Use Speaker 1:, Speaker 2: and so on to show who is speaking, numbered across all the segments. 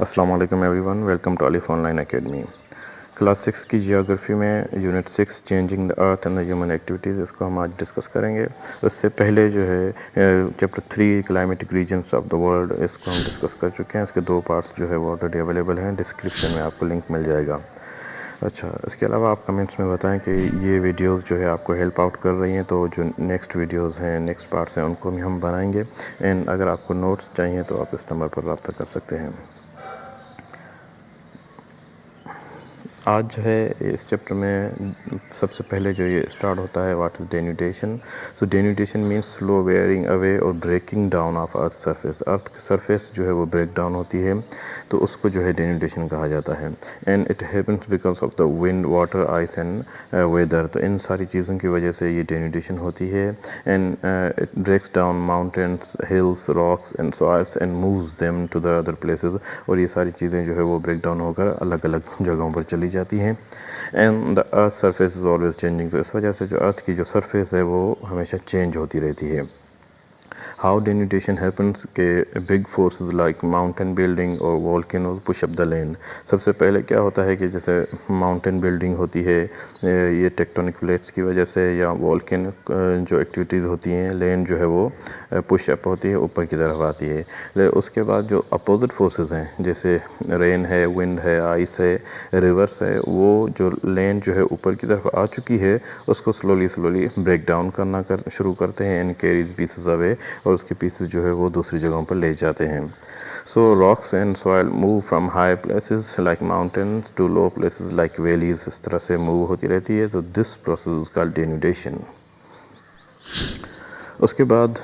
Speaker 1: अस्सलाम वालेकुम everyone, welcome to Alif online academy. Class 6 की जियोग्राफी में unit 6 changing the earth and the human activities, इसको हम आज डिस्कस करेंगे। उससे पहले जो है chapter 3 climatic regions of the world, इसको हम डिस्कस कर चुके हैं। इसके 2 पार्ट्स जो है वो ऑलरेडी अवेलेबल हैं, डिस्क्रिप्शन में आपको लिंक मिल जाएगा। अच्छा, इसके अलावा आप कमेंट्स में बताएं कि ये वीडियोस जो है आपको हेल्प आउट कर रही हैं, तो जो नेक्स्ट वीडियोस हैं, नेक्स्ट पार्ट्स हैं, उनको भी हम बनाएंगे। एंड अगर आपको नोट्स चाहिए तो आप इस नंबर पर रब्ता कर सकते हैं। आज जो है इस चैप्टर में सबसे पहले जो ये स्टार्ट होता है, what is denudation. So denudation means slow wearing away और breaking down of earth surface. Earth की सरफेस जो है वो ब्रेक डाउन होती है, तो उसको जो है डेन्यूटेशन कहा जाता है। And it happens because of the wind, water, ice and weather. तो इन सारी चीज़ों की वजह से ये डेन्यूटेशन होती है। And it breaks down mountains, hills, rocks and soils and moves them to the other places. और ये सारी चीज़ें जो है वो ब्रेक डाउन होकर अलग अलग जगहों पर चली जाती हैं। And the earth surface is always changing. तो इस वजह से जो अर्थ की जो सरफेस है वो हमेशा चेंज होती रहती है। हाउ डेन्यूटेशन हैपन्स के big forces like mountain building और volcanoes push up the land. सबसे पहले क्या होता है कि जैसे माउंटेन बिल्डिंग होती है, ये टेक्टोनिक प्लेट्स की वजह से, या वोल्केन जो एक्टिविटीज़ होती हैं, लैंड जो है वो पुश अप होती है, ऊपर की तरफ आती है। उसके बाद जो अपोजिट फोर्सेस हैं, जैसे रेन है, विंड है, आइस है, रिवर्स है, वो जो लैंड जो है ऊपर की तरफ आ चुकी है उसको स्लोली ब्रेक डाउन करना शुरू करते हैं एंड कैरीज पीसेस अवे, और उसके पीसेस जो है वो दूसरी जगहों पर ले जाते हैं। So rocks and soil move from high places like mountains to low places like valleys. इस तरह से मूव होती रहती है। तो this process is called denudation. उसके बाद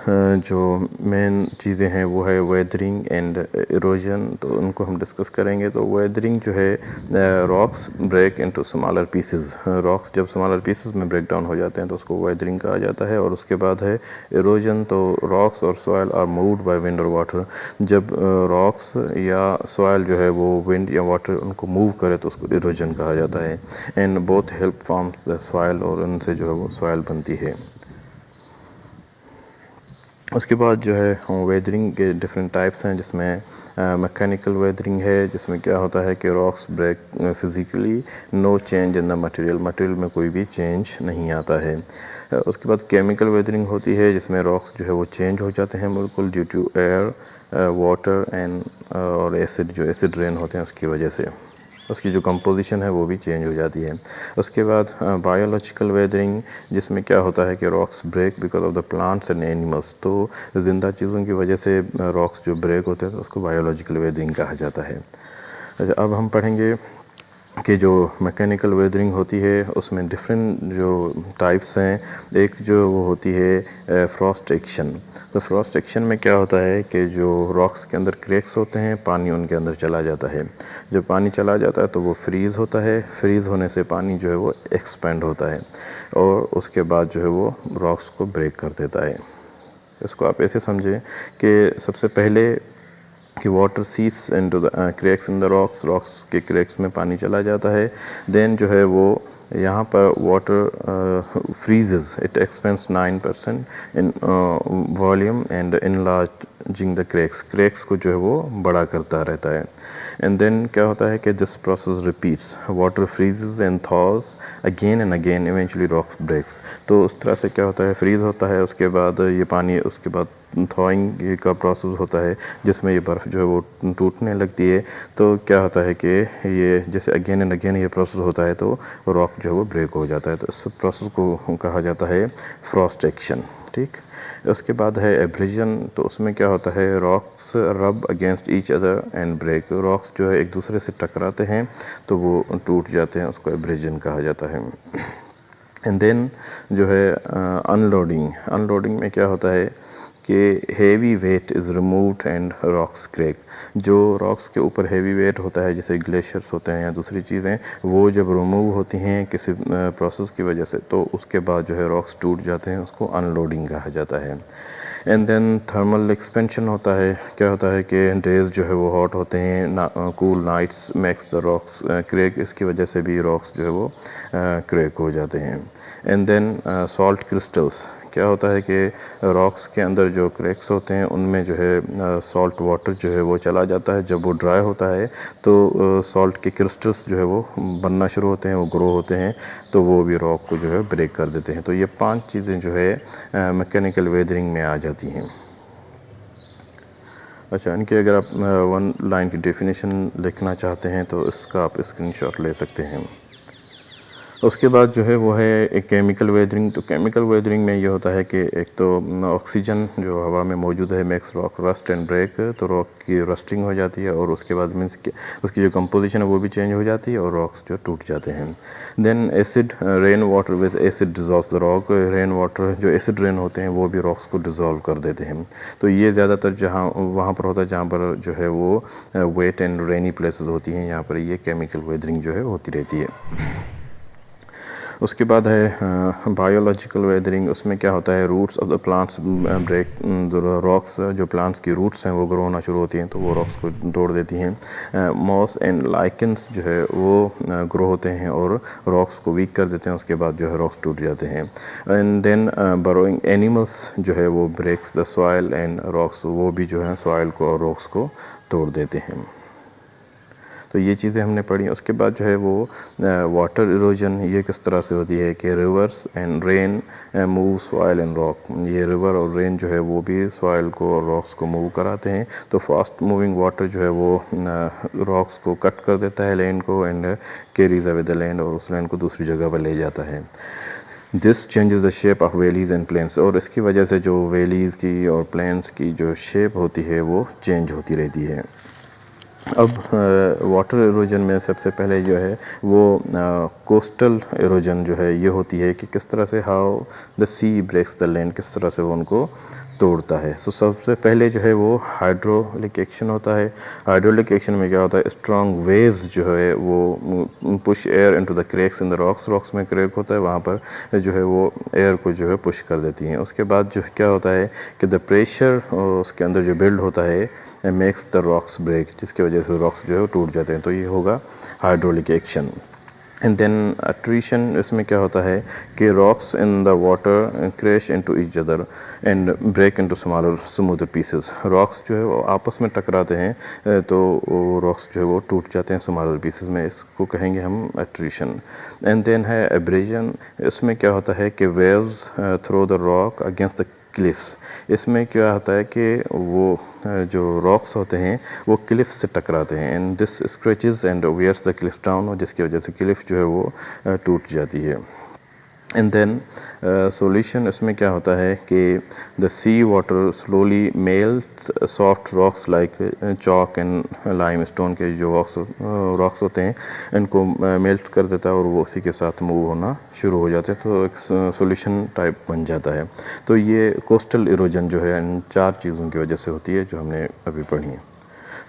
Speaker 1: जो मेन चीज़ें हैं वो है वेदरिंग एंड इरोजन, तो उनको हम डिस्कस करेंगे। तो वेदरिंग जो है, rocks break into smaller pieces. Rocks जब स्मॉलर पीसेस में ब्रेक डाउन हो जाते हैं तो उसको वेदरिंग कहा जाता है। और उसके बाद है इरोजन। तो रॉक्स और soil are moved by wind और वाटर। जब रॉक्स या सॉइल जो है वो विंड या वाटर उनको मूव करे तो उसको इरोजन कहा जाता है। And both help forms the soil, और उनसे जो है वो सॉइल बनती है। उसके बाद जो है वेदरिंग के डिफरेंट टाइप्स हैं, जिसमें मैकेनिकल वेदरिंग है, जिसमें क्या होता है कि rocks break physically, no change in the material में कोई भी चेंज नहीं आता है। उसके बाद केमिकल वेदरिंग होती है, जिसमें रॉक्स जो है वो चेंज हो जाते हैं बिल्कुल due to air, water and और एसिड, जो एसिड रेन होते हैं उसकी वजह से उसकी जो कंपोजिशन है वो भी चेंज हो जाती है। उसके बाद बायोलॉजिकल वेदरिंग, जिसमें क्या होता है कि rocks break because of the plants and animals. तो ज़िंदा चीज़ों की वजह से रॉक्स जो ब्रेक होते हैं तो उसको बायोलॉजिकल वेदरिंग कहा जाता है। अच्छा, अब हम पढ़ेंगे कि जो मैकेनिकल वेदरिंग होती है उसमें डिफरेंट जो टाइप्स हैं। एक जो वो होती है फ्रॉस्ट एक्शन। तो फ्रॉस्ट एक्शन में क्या होता है कि जो रॉक्स के अंदर क्रैक्स होते हैं, पानी उनके अंदर चला जाता है। जब पानी चला जाता है तो वो फ्रीज़ होता है। फ्रीज़ होने से पानी जो है वो एक्सपेंड होता है और उसके बाद जो है वो रॉक्स को ब्रेक कर देता है। इसको आप ऐसे समझें कि सबसे पहले कि water seeps into the cracks in the rocks के क्रैक्स में पानी चला जाता है। देन जो है वो यहाँ पर water freezes, it expends 9% in volume and enlarging the cracks को जो है वो बड़ा करता रहता है। एंड देन क्या होता है कि this process repeats, water freezes and thaws again and again, eventually rocks breaks. तो उस तरह से क्या होता है, फ्रीज़ होता है, उसके बाद ये पानी, उसके बाद थॉइंग का प्रोसेस होता है जिसमें ये बर्फ़ जो है वो टूटने लगती है। तो क्या होता है कि ये जैसे अगेन एंड अगेन ये प्रोसेस होता है तो रॉक जो है वो ब्रेक हो जाता है। तो इस प्रोसेस को कहा जाता है फ्रॉस्ट एक्शन। ठीक, उसके बाद है एब्रेजन। तो उसमें क्या होता है, rocks rub against each other and break. Rocks जो है एक दूसरे से टकराते हैं तो वो टूट जाते हैं, उसको एब्रेजन कहा जाता है। एंड देन जो है अनलोडिंग में क्या होता है कि heavy weight is removed and rocks crack. जो रॉक्स के ऊपर हेवी वेट होता है, जैसे ग्लेशियर्स होते हैं या दूसरी चीज़ें, वो जब रिमूव होती हैं किसी प्रोसेस की वजह से तो उसके बाद जो है रॉक्स टूट जाते हैं, उसको अनलोडिंग कहा जाता है। एंड देन थर्मल एक्सपेंशन होता है। क्या होता है कि डेज जो है वो हॉट होते हैं, cool nights makes the rocks crack. इसकी वजह से भी रॉक्स जो है वो क्रैक हो जाते हैं। एंड देन सॉल्ट क्रिस्टल्स, क्या होता है कि रॉक्स के अंदर जो क्रैक्स होते हैं उनमें जो है सॉल्ट वाटर जो है वो चला जाता है। जब वो ड्राई होता है तो सॉल्ट के क्रिस्टल्स जो है वो बनना शुरू होते हैं, वो ग्रो होते हैं, तो वो भी रॉक को जो है ब्रेक कर देते हैं। तो ये 5 चीज़ें जो है मैकेनिकल वेदरिंग में आ जाती हैं। अच्छा, इनकी अगर आप 1 लाइन की डेफिनेशन लिखना चाहते हैं तो इसका आप स्क्रीनशॉट ले सकते हैं। उसके बाद जो है वो है एक केमिकल वेदरिंग। तो केमिकल वेदरिंग में ये होता है कि एक तो ऑक्सीजन जो हवा में मौजूद है makes rock rust and break, तो रॉक की रस्टिंग हो जाती है और उसके बाद मीन्स कि उसकी जो कंपोजिशन है वो भी चेंज हो जाती है और रॉक्स जो टूट जाते हैं। Then acid rain water with acid dissolves the rock. Rain water जो एसिड रेन होते हैं वो भी रॉक्स को डिज़ोल्व कर देते हैं। तो ये ज़्यादातर जहाँ वहाँ पर होता है जहाँ पर जो है वो वेट एंड रेनी प्लेसेस होती हैं, यहाँ पर ये केमिकल वेदरिंग जो है होती रहती है। उसके बाद है बायोलॉजिकल वेदरिंग। उसमें क्या होता है, roots of the plants break rocks. जो प्लांट्स की रूट्स हैं वो ग्रो होना शुरू होती हैं तो वो रॉक्स को तोड़ देती हैं। मॉस एंड लाइकेंस जो है वो ग्रो होते हैं और रॉक्स को वीक कर देते हैं, उसके बाद जो है रॉक्स टूट जाते हैं। एंड देन बरोइंग एनिमल्स जो है वो breaks the soil and rocks, वो भी जो है सॉइल को और रॉक्स को तोड़ देते हैं। तो ये चीज़ें हमने पढ़ी। उसके बाद जो है वो वाटर इरोजन, ये किस तरह से होती है कि reverse and rain move soil and rock. ये रिवर और रेन जो है वो भी सॉइल को और रॉक्स को मूव कराते हैं। तो फास्ट मूविंग वाटर जो है वो रॉक्स को कट कर देता है, लैंड को, and carries away the land, और उस लैंड को दूसरी जगह पर ले जाता है। This changes the shape of valleys and plains. और इसकी वजह से जो वैलीज़ की और प्लेन्स की जो शेप होती है वो चेंज होती रहती है। अब वाटर इरोजन में सबसे पहले जो है वो कोस्टल इरोजन जो है ये होती है कि किस तरह से how the sea breaks the land, किस तरह से वो उनको तोड़ता है। सो सबसे पहले जो है वो हाइड्रोलिक एक्शन होता है। हाइड्रोलिक एक्शन में क्या होता है, स्ट्रॉन्ग वेव्स जो है वो push air into the cracks in the rocks. Rocks में क्रैक होता है, वहाँ पर जो है वो एयर को जो है पुश कर देती हैं। उसके बाद जो क्या होता है कि द प्रेशर उसके अंदर जो बिल्ड होता है मेक्स द रॉक्स ब्रेक, जिसकी वजह से रॉक्स जो है वो टूट जाते हैं। तो ये होगा hydraulic action. And then attrition, इसमें क्या होता है कि rocks in the water crash into each other and break into smaller smoother pieces. Rocks जो है वो आपस में टकराते हैं तो रॉक्स जो है वो टूट जाते हैं स्मॉलर पीसेस में, इसको कहेंगे हम अट्रीशन। एंड देन है एब्रेजन। इसमें क्या होता है कि waves throw the rock against the cliffs. इसमें क्या होता है कि वो जो रॉक्स होते हैं वो क्लिफ से टकराते हैं, and this scratches and wears the cliff down, जिसकी वजह से क्लिफ जो है वो टूट जाती है। एंड देन सॉल्यूशन, इसमें क्या होता है कि the sea water slowly melts soft rocks like chalk and limestone के जो रॉक्स होते हैं इनको मेल्ट कर देता है और वो उसी के साथ मूव होना शुरू हो जाते हैं, तो एक सॉल्यूशन टाइप बन जाता है। तो ये कोस्टल इरोजन जो है इन 4 चीज़ों की वजह से होती है जो हमने अभी पढ़ी है।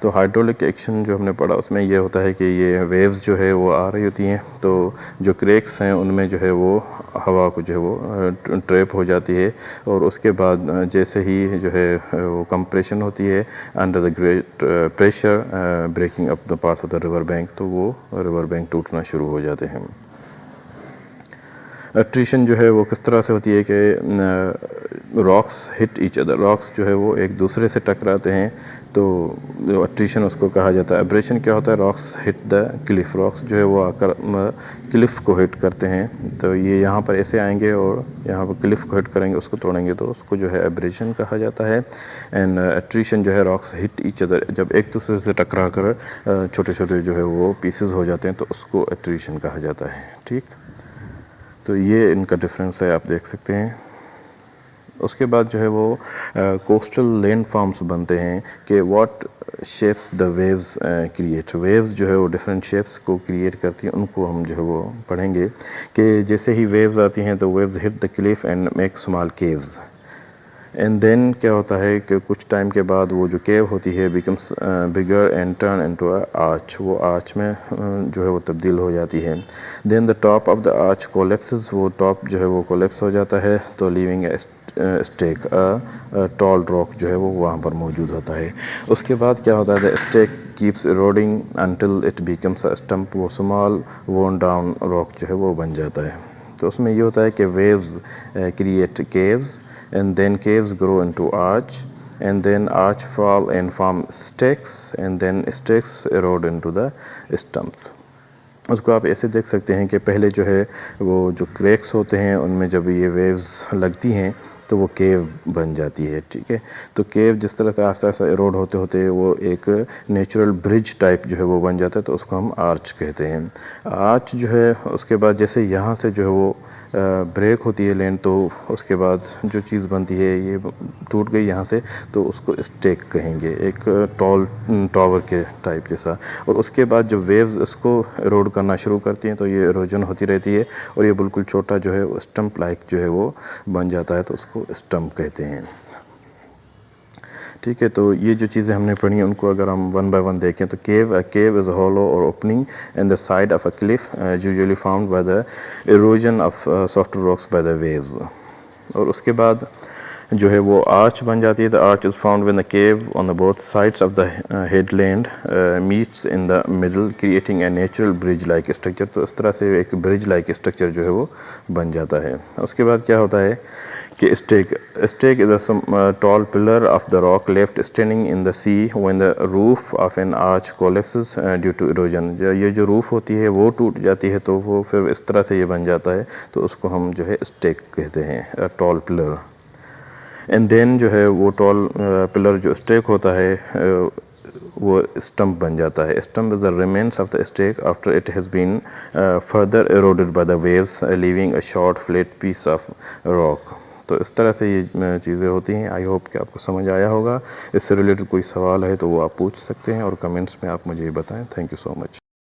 Speaker 1: तो हाइड्रोलिक एक्शन जो हमने पढ़ा उसमें ये होता है कि ये वेव्स जो है वो आ रही होती हैं, तो जो क्रैक्स हैं उनमें जो है वो हवा को जो है वो ट्रैप हो जाती है, और उसके बाद जैसे ही जो है वो कंप्रेशन होती है under the great pressure breaking up the parts of the river bank, तो वो रिवर बैंक टूटना शुरू हो जाते हैं। अट्रीशन जो है वो किस तरह से होती है कि rocks hit each other. Rocks जो है वो एक दूसरे से टकराते हैं, तो जो अट्रीशन उसको कहा जाता है। एब्रेशन क्या होता है, rocks hit the Cliff. Rocks जो है वो आकर क्लिफ को हिट करते हैं, तो ये यहाँ पर ऐसे आएंगे और यहाँ पर क्लिफ को हिट करेंगे, उसको तोड़ेंगे, तो उसको जो है एब्रेशन कहा जाता है। एंड अट्रीशन जो है रॉक्स हिट ईच अदर, जब एक दूसरे से टकरा कर छोटे छोटे जो है वो पीसेस हो जाते हैं तो उसको अट्रीशन कहा जाता है। ठीक, तो ये इनका डिफरेंस है, आप देख सकते हैं। उसके बाद जो है वो कोस्टल लैंड फॉर्म्स बनते हैं कि what shapes the waves create. Waves जो है वो डिफरेंट शेप्स को क्रिएट करती हैं, उनको हम जो है वो पढ़ेंगे कि जैसे ही वेव्स आती हैं तो waves hit the cliff and make small caves. And then क्या होता है कि कुछ टाइम के बाद वो जो केव होती है becomes bigger and turn into a arch, वो आर्च में जो है वो तब्दील हो जाती है। Then the top of the arch collapses, वो टॉप जो है वो कोलैप्स हो जाता है, तो लीविंग स्टेक टॉल रॉक जो है वो वहाँ पर मौजूद होता है। उसके बाद क्या होता है, the stack keeps eroding until it becomes a stump, वो स्मॉल वोन डाउन रॉक जो है वो बन जाता है। तो उसमें ये होता है कि waves create caves and then caves grow into arch and then arch fall and form stakes and then stakes erode into the stumps। उसको आप ऐसे देख सकते हैं कि पहले जो है वो जो क्रैक्स होते हैं उनमें जब ये वेव्स लगती हैं तो वो केव बन जाती है, ठीक है। तो केव जिस तरह से आस्ते आस्ते एरोड होते होते वो एक नेचुरल ब्रिज टाइप जो है वो बन जाता है, तो उसको हम आर्च कहते हैं। आर्च जो है उसके बाद जैसे यहाँ से जो है वो ब्रेक होती है लैंड, तो उसके बाद जो चीज़ बनती है ये टूट गई यहाँ से, तो उसको स्टेक कहेंगे, एक टॉल टावर के टाइप जैसा। और उसके बाद जब वेव्स इसको एरोड करना शुरू करती हैं तो ये एरोजन होती रहती है और ये बिल्कुल छोटा जो है वो स्टम्प लाइक जो है वो बन जाता है, तो उसको स्टम्प कहते हैं, ठीक है। तो ये जो चीज़ें हमने पढ़ी हैं उनको अगर हम वन बाय वन देखें तो केव इज़ हॉलो और opening in the side of a cliff usually found by the erosion of soft rocks bye the waves. और उसके बाद जो है वो आर्च बन जाती है। The arch is found when the cave on the both sides of the headland meets in the middle creating a natural bridge like structure. तो इस तरह से एक ब्रिज लाइक स्ट्रक्चर जो है वो बन जाता है। उसके बाद क्या होता है कि stack is a tall pillar of the rock left standing in the sea when the roof of an arch collapses due to erosion. ये जो रूफ होती है वो टूट जाती है तो वो फिर इस तरह से ये बन जाता है, तो उसको हम जो है स्टेक कहते हैं, टॉल पिलर। एंड देन जो है वो टॉल पिलर जो स्टेक होता है वो स्टम्प बन जाता है। Stump is the remains of the stack after it has been further eroded by the waves leaving a short flat piece of rock. तो इस तरह से ये चीज़ें होती हैं। आई होप कि आपको समझ आया होगा। इससे रिलेटेड कोई सवाल है तो वो आप पूछ सकते हैं और कमेंट्स में आप मुझे बताएं। Thank you so much.